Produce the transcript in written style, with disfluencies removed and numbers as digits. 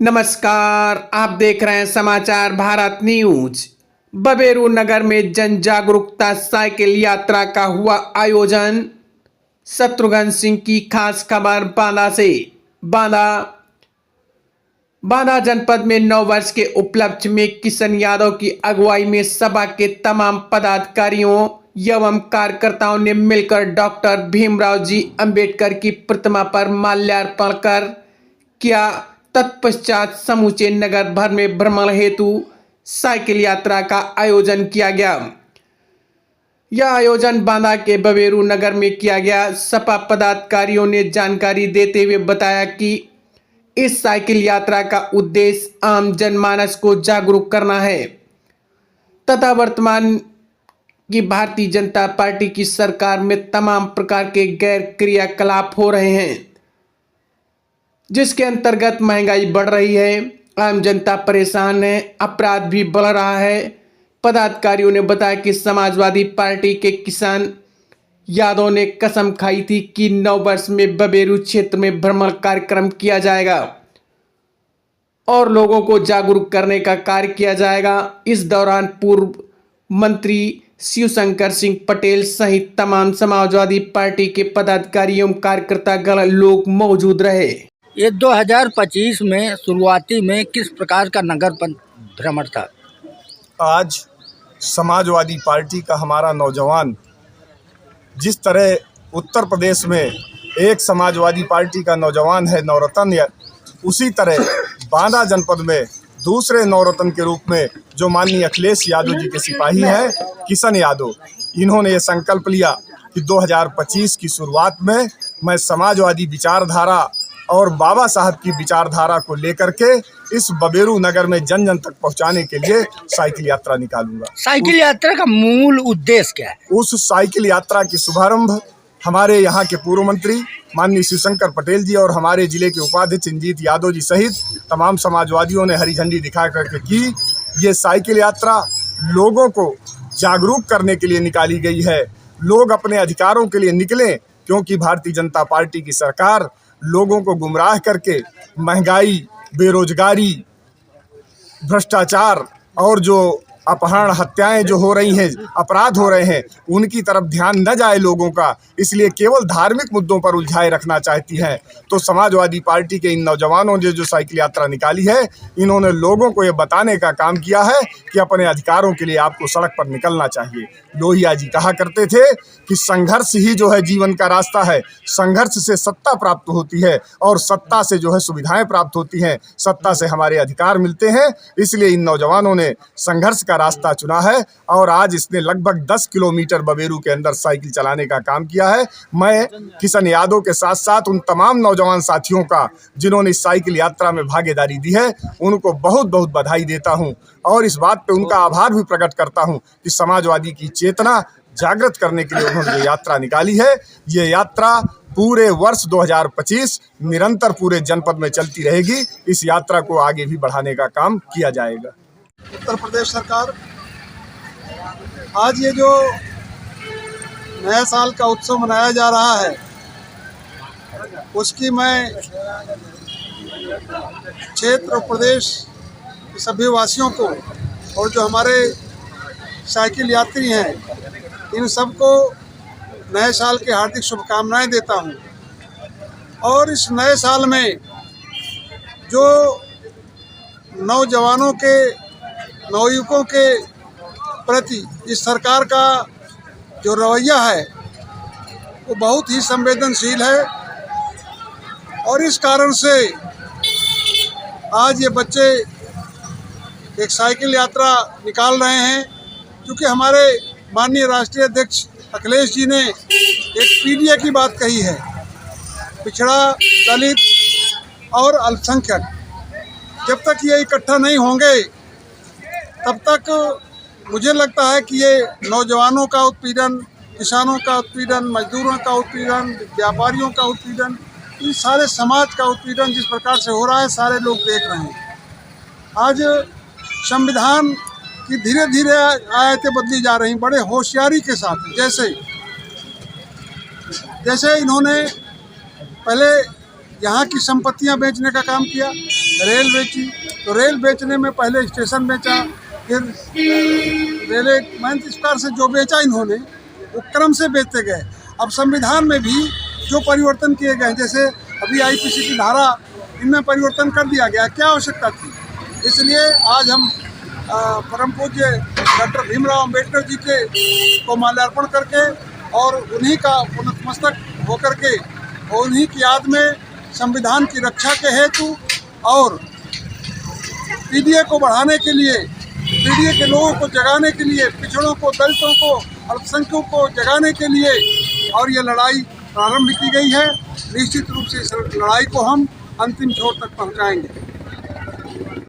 नमस्कार, आप देख रहे हैं समाचार भारत न्यूज। बबेरू नगर में जन जागरूकता साइकिल यात्रा का हुआ आयोजन। शत्रुघ्न सिंह की खास खबर बांदा से। बांदा जनपद में 9 वर्ष के उपलक्ष्य में किशन यादव की अगुवाई में सभा के तमाम पदाधिकारियों एवं कार्यकर्ताओं ने मिलकर डॉक्टर भीमराव जी अंबेडकर की प्रतिमा पर माल्यार्पण कर किया। तत्पश्चात समूचे नगर भर में भ्रमण हेतु साइकिल यात्रा का आयोजन किया गया। यह आयोजन बांदा के बबेरू नगर में किया गया। सपा पदाधिकारियों ने जानकारी देते हुए बताया कि इस साइकिल यात्रा का उद्देश्य आम जनमानस को जागरूक करना है तथा वर्तमान की भारतीय जनता पार्टी की सरकार में तमाम प्रकार के गैर क्रियाकलाप हो रहे हैं, जिसके अंतर्गत महंगाई बढ़ रही है, आम जनता परेशान है, अपराध भी बढ़ रहा है। पदाधिकारियों ने बताया कि समाजवादी पार्टी के किशन यादव ने कसम खाई थी कि 9 वर्ष में बबेरू क्षेत्र में भ्रमण कार्यक्रम किया जाएगा और लोगों को जागरूक करने का कार्य किया जाएगा। इस दौरान पूर्व मंत्री शिवशंकर सिंह पटेल सहित तमाम समाजवादी पार्टी के पदाधिकारी एवं कार्यकर्ता लोग मौजूद रहे। ये 2025 में शुरुआती में किस प्रकार का नगर भ्रमण था? आज समाजवादी पार्टी का हमारा नौजवान जिस तरह उत्तर प्रदेश में एक समाजवादी पार्टी का नौजवान है नवरत्न, उसी तरह बांदा जनपद में दूसरे नवरत्न के रूप में जो माननीय अखिलेश यादव जी के सिपाही हैं किशन यादव, इन्होंने ये संकल्प लिया कि 2025 की शुरुआत में मैं समाजवादी विचारधारा और बाबा साहब की विचारधारा को लेकर के इस बबेरू नगर में जन जन तक पहुंचाने के लिए साइकिल यात्रा निकालूंगा। साइकिल यात्रा का मूल उद्देश्य क्या है? उस साइकिल यात्रा की शुभारंभ हमारे यहाँ के पूर्व मंत्री माननीय शिवशंकर पटेल जी और हमारे जिले के उपाध्यक्ष इंजीत यादव जी सहित तमाम समाजवादियों ने हरी झंडी दिखा करके की। ये साइकिल यात्रा लोगों को जागरूक करने के लिए निकाली गई है। लोग अपने अधिकारों के लिए निकलें, क्योंकि भारतीय जनता पार्टी की सरकार लोगों को गुमराह करके महंगाई, बेरोजगारी, भ्रष्टाचार और जो अपहरण, हत्याएं जो हो रही हैं, अपराध हो रहे हैं, उनकी तरफ ध्यान न जाए लोगों का, इसलिए केवल धार्मिक मुद्दों पर उलझाए रखना चाहती है। तो समाजवादी पार्टी के इन नौजवानों ने जो साइकिल यात्रा निकाली है, इन्होंने लोगों को ये बताने का काम किया है कि अपने अधिकारों के लिए आपको सड़क पर निकलना चाहिए। लोहिया जी कहा करते थे कि संघर्ष ही जो है जीवन का रास्ता है। संघर्ष से सत्ता प्राप्त होती है और सत्ता से जो है सुविधाएं प्राप्त होती हैं, सत्ता से हमारे अधिकार मिलते हैं। इसलिए इन नौजवानों ने संघर्ष का रास्ता चुना है और आज इसने लगभग 10 किलोमीटर बबेरू के अंदर साइकिल चलाने का काम किया है। मैं किशन यादव के साथ साथ उन तमाम नौजवान साथियों का जिन्होंने इस साइकिल यात्रा में भागीदारी दी है, उनको बहुत बहुत बधाई देता हूं और इस बात पे उनका आभार भी प्रकट करता हूं कि समाजवादी की चेतना जागृत करने के लिए उन्होंने ये यात्रा निकाली है। ये यात्रा पूरे वर्ष 2025 निरंतर पूरे जनपद में चलती रहेगी। इस यात्रा को आगे भी बढ़ाने का काम किया जाएगा। उत्तर प्रदेश सरकार आज ये जो नया साल का उत्सव मनाया जा रहा है, उसकी मैं क्षेत्र और प्रदेश के सभी वासियों को और जो हमारे साइकिल यात्री हैं, इन सबको नए साल की हार्दिक शुभकामनाएं देता हूं। और इस नए साल में जो नौजवानों के, नवयुवकों के प्रति इस सरकार का जो रवैया है वो बहुत ही संवेदनशील है और इस कारण से आज ये बच्चे एक साइकिल यात्रा निकाल रहे हैं, क्योंकि हमारे माननीय राष्ट्रीय अध्यक्ष अखिलेश जी ने एक पीडीए की बात कही है, पिछड़ा, दलित और अल्पसंख्यक। जब तक ये इकट्ठा नहीं होंगे तब तक मुझे लगता है कि ये नौजवानों का उत्पीड़न, किसानों का उत्पीड़न, मजदूरों का उत्पीड़न, व्यापारियों का उत्पीड़न, इन सारे समाज का उत्पीड़न जिस प्रकार से हो रहा है, सारे लोग देख रहे हैं। आज संविधान की धीरे धीरे आयतें बदली जा रही, बड़े होशियारी के साथ। जैसे इन्होंने पहले यहाँ की संपत्तियाँ बेचने का काम किया, रेल बेची, तो रेल बेचने में पहले स्टेशन बेचा, फिर रेलवे मैन इस प्रकार से जो बेचा इन्होंने वो क्रम से बेचते गए। अब संविधान में भी जो परिवर्तन किए गए, जैसे अभी आईपीसी की धारा इनमें परिवर्तन कर दिया गया, क्या आवश्यकता थी? इसलिए आज हम परम पूज्य डॉक्टर भीमराव अंबेडकर जी के को माल्यार्पण करके और उन्हीं का नतमस्तक होकर के और उन्हीं की याद में संविधान की रक्षा के हेतु और पीडीए को बढ़ाने के लिए, पीडीए के लोगों को जगाने के लिए, पिछड़ों को, दलितों को, अल्पसंख्यकों को जगाने के लिए और ये लड़ाई प्रारंभ की गई है। निश्चित रूप से इस लड़ाई को हम अंतिम छोर तक पहुंचाएंगे।